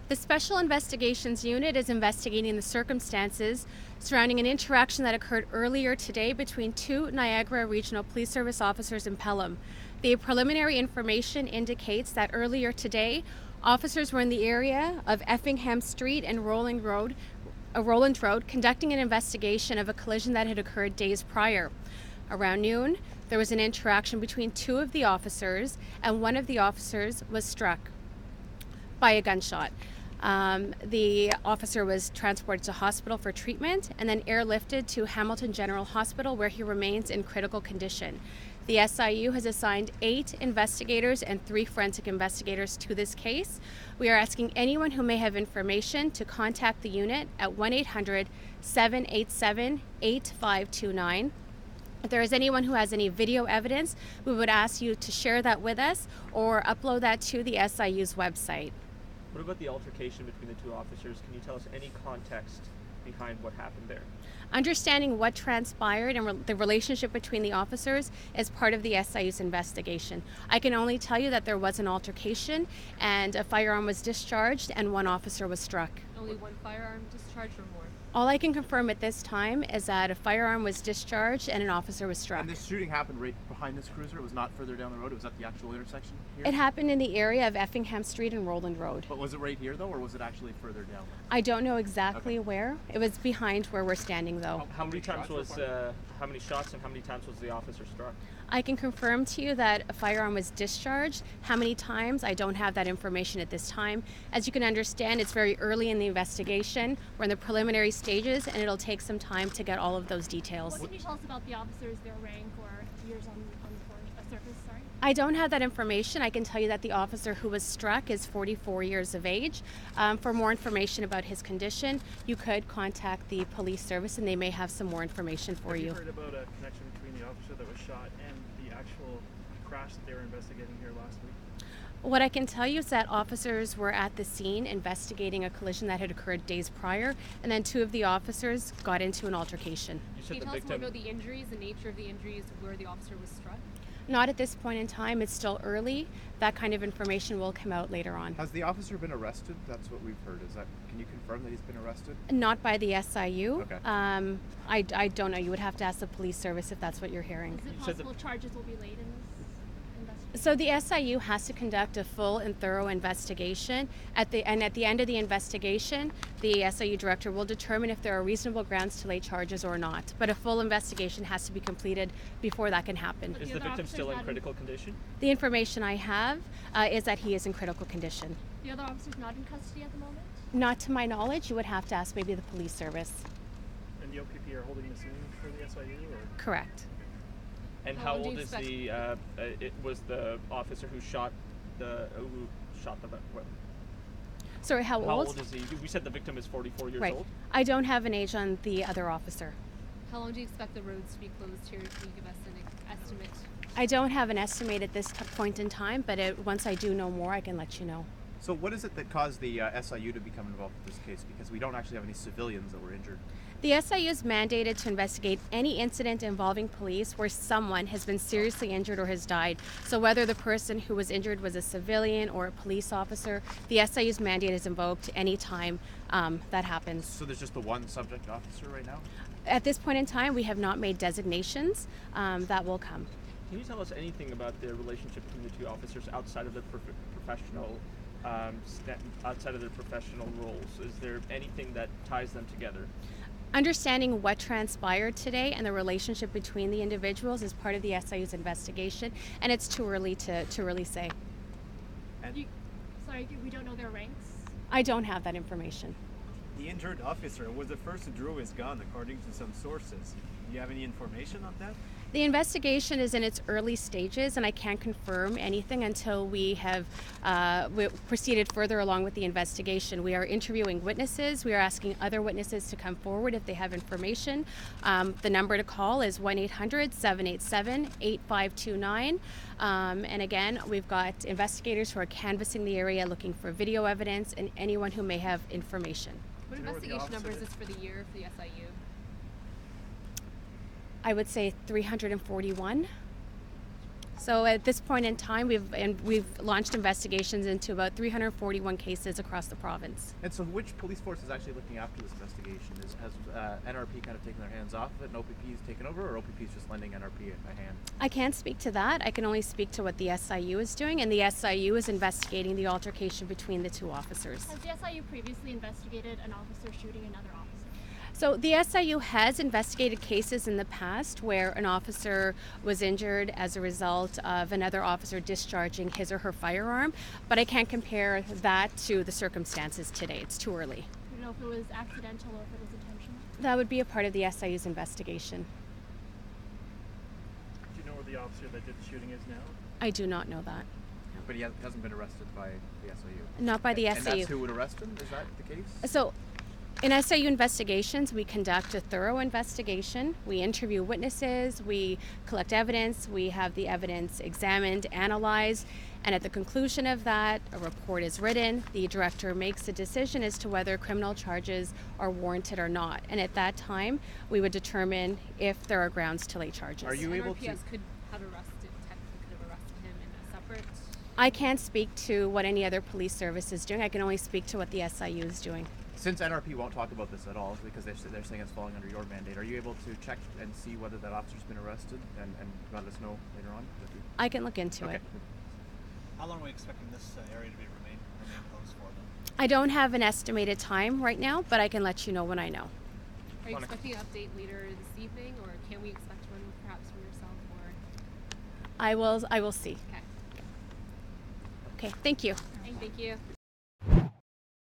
The Special Investigations Unit is investigating the circumstances surrounding an interaction that occurred earlier today between two Niagara Regional Police Service officers in Pelham. The preliminary information indicates that earlier today, officers were in the area of Effingham Street and Roland Road conducting an investigation of a collision that had occurred days prior. Around noon, there was an interaction between two of the officers, and one of the officers was struck by a gunshot. The officer was transported to hospital for treatment and then airlifted to Hamilton General Hospital, where he remains in critical condition. The SIU has assigned 8 investigators and 3 forensic investigators to this case. We are asking anyone who may have information to contact the unit at 1-800-787-8529. If there is anyone who has any video evidence, we would ask you to share that with us or upload that to the SIU's website. What about the altercation between the two officers? Can you tell us any context behind what happened there? Understanding what transpired and the relationship between the officers is part of the SIU's investigation. I can only tell you that there was an altercation and a firearm was discharged and one officer was struck. Only one firearm discharged or more? All I can confirm at this time is that a firearm was discharged and an officer was struck. And this shooting happened right behind this cruiser? It was not further down the road? It was at the actual intersection here? It happened in the area of Effingham Street and Roland Road. But was it right here, though, or was it actually further down? I don't know exactly where. It was behind where we're standing, though. How many shots and how many times was the officer struck? I can confirm to you that a firearm was discharged. How many times? I don't have that information at this time. As you can understand, it's very early in the investigation. We're in the preliminary stages, and it'll take some time to get all of those details. What can you tell us about the officers, their rank or years on the surface? Sorry. I don't have that information. I can tell you that the officer who was struck is 44 years of age. For more information about his condition, you could contact the police service, and they may have some more information for you. Have you heard about a connection between the officer that was shot and the actual crash that they were investigating here last week? What I can tell you is that officers were at the scene investigating a collision that had occurred days prior, and then 2 of the officers got into an altercation. Can you tell us more about the injuries, the nature of the injuries, where the officer was struck? Not at this point in time. It's still early. That kind of information will come out later on. Has the officer been arrested? That's what we've heard. Can you confirm that he's been arrested? Not by the SIU. Okay. I don't know. You would have to ask the police service if that's what you're hearing. Is it possible charges will be laid in this investigation? So the SIU has to conduct a full and thorough investigation. At the end of the investigation, the SIU director will determine if there are reasonable grounds to lay charges or not. But a full investigation has to be completed before that can happen. Is the victim still in critical condition? The information I have is that he is in critical condition. The other officer's not in custody at the moment? Not to my knowledge. You would have to ask maybe the police service. And the OPP are holding the scene for the SIU? Or? Correct. And how old is it was the officer who shot the weapon? Sorry, how How old? old is he? We said the victim is 44 years Right. old. I don't have an age on the other officer. How long do you expect the roads to be closed here? Can you give us an estimate? I don't have an estimate at this point in time, but once I do know more, I can let you know. So what is it that caused the SIU to become involved with this case? Because we don't actually have any civilians that were injured. The SIU is mandated to investigate any incident involving police where someone has been seriously injured or has died. So whether the person who was injured was a civilian or a police officer, the SIU's mandate is invoked any time that happens. So there's just the one subject officer right now? At this point in time, we have not made designations. That will come. Can you tell us anything about the relationship between the two officers outside of their professional roles? Is there anything that ties them together? Understanding what transpired today and the relationship between the individuals is part of the SIU's investigation, and it's too early to really say. Sorry, we don't know their ranks? I don't have that information. The injured officer was the first to draw his gun, according to some sources. Do you have any information on that? The investigation is in its early stages, and I can't confirm anything until we have proceeded further along with the investigation. We are interviewing witnesses. We are asking other witnesses to come forward if they have information. The number to call is 1-800-787-8529. And again, we've got investigators who are canvassing the area, looking for video evidence and anyone who may have information. What investigation number is this for the year for the SIU? I would say 341. So at this point in time, we've launched investigations into about 341 cases across the province. And so, which police force is actually looking after this investigation? Has NRP kind of taken their hands off of it, and OPP is taken over, or OPP is just lending NRP a hand? I can't speak to that. I can only speak to what the SIU is doing, and the SIU is investigating the altercation between the two officers. Has the SIU previously investigated an officer shooting another officer? So the SIU has investigated cases in the past where an officer was injured as a result of another officer discharging his or her firearm, but I can't compare that to the circumstances today. It's too early. Do you know if it was accidental or if it was intentional? That would be a part of the SIU's investigation. Do you know where the officer that did the shooting is now? I do not know that. But he hasn't been arrested by the SIU. Not by the And SIU. that's who would arrest him? Is that the case? So in SIU investigations, we conduct a thorough investigation. We interview witnesses, we collect evidence, we have the evidence examined, analyzed, and at the conclusion of that, a report is written. The director makes a decision as to whether criminal charges are warranted or not. And at that time, we would determine if there are grounds to lay charges. Are you able to? NRPS could have arrested him in a separate. I can't speak to what any other police service is doing. I can only speak to what the SIU is doing. Since NRP won't talk about this at all because they're saying it's falling under your mandate, are you able to check and see whether that officer's been arrested and let us know later on? I can look into it. How long are we expecting this area to remain closed for them? I don't have an estimated time right now, but I can let you know when I know. Are you expecting an update later this evening, or can we expect one perhaps from yourself? Or I will see. okay, Okay, thank you. thank you.